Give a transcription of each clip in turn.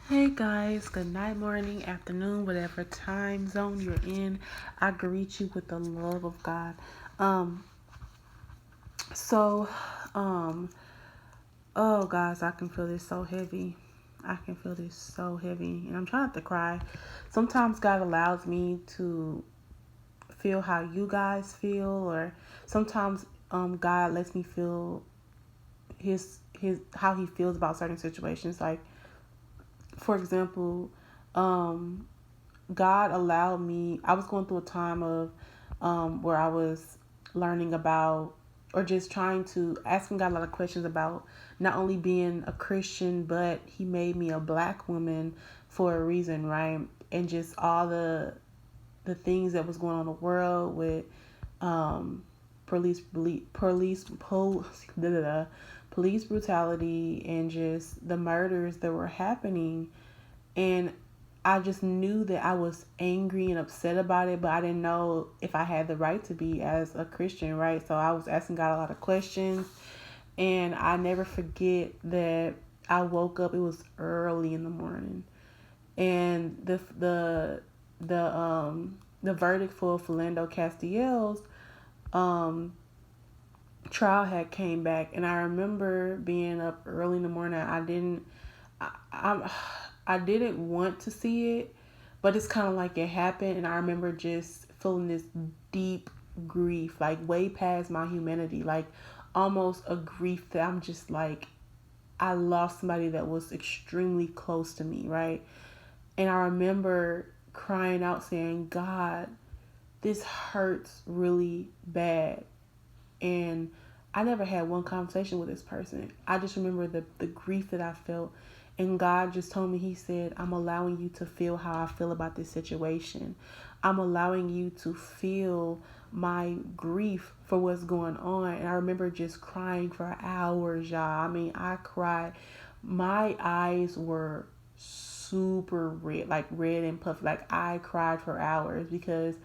Hey guys, good night, morning, afternoon, whatever time zone you're in. I greet you with the love of God. Um, so, um, oh guys, I can feel this so heavy. I can feel this so heavy, and I'm trying not to cry. Sometimes God allows me to feel how you guys feel, or sometimes God lets me feel his how he feels about certain situations. Like, for example, um God allowed me, I was going through a time of where I was learning about, or just trying to, asking God a lot of questions about not only being a Christian, but He made me a black woman for a reason, right? And just all the things that was going on in the world with um, police brutality and just the murders that were happening. And I just knew that I was angry and upset about it, but I didn't know if I had the right to be as a Christian, right? So I was asking God a lot of questions, and I never forget that I woke up. It was early in the morning, and the verdict for Philando Castiel's um trial had came back, and I remember being up early in the morning. I, I didn't want to see it, but it's kind of like it happened, and I remember just feeling this deep grief, like way past my humanity, like almost a grief that I'm just like, I lost somebody that was extremely close to me, right? And I remember crying out saying, God, this hurts really bad. And I never had one conversation with this person. I just remember the grief that I felt. And God just told me, He said, I'm allowing you to feel how I feel about this situation. I'm allowing you to feel my grief for what's going on. And I remember just crying for hours, y'all. I mean, I cried. My eyes were super red, like red and puffy. Like I cried for hours because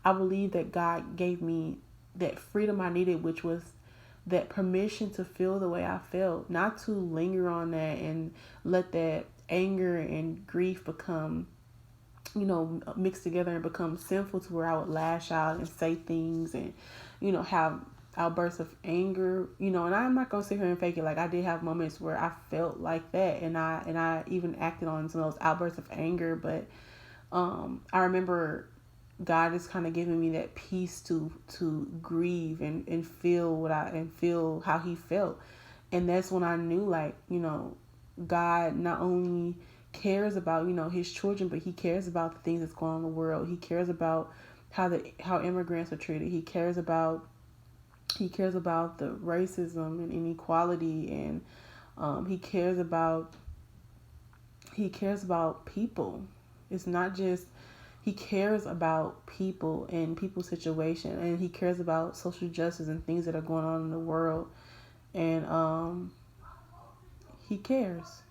I believe that God gave me that freedom I needed, which was that permission to feel the way I felt, not to linger on that and let that anger and grief become, mixed together and become sinful to where I would lash out and say things and, have outbursts of anger, and I'm not gonna sit here and fake it. Like I did have moments where I felt like that, and I even acted on some of those outbursts of anger, but I remember God is kind of giving me that peace to grieve and feel and feel how He felt. And that's when I knew, like, God not only cares about, His children, but He cares about the things that's going on in the world. He cares about how immigrants are treated. He cares about the racism and inequality, and he cares about people. It's not just, He cares about people and people's situation, and He cares about social justice and things that are going on in the world. And He cares.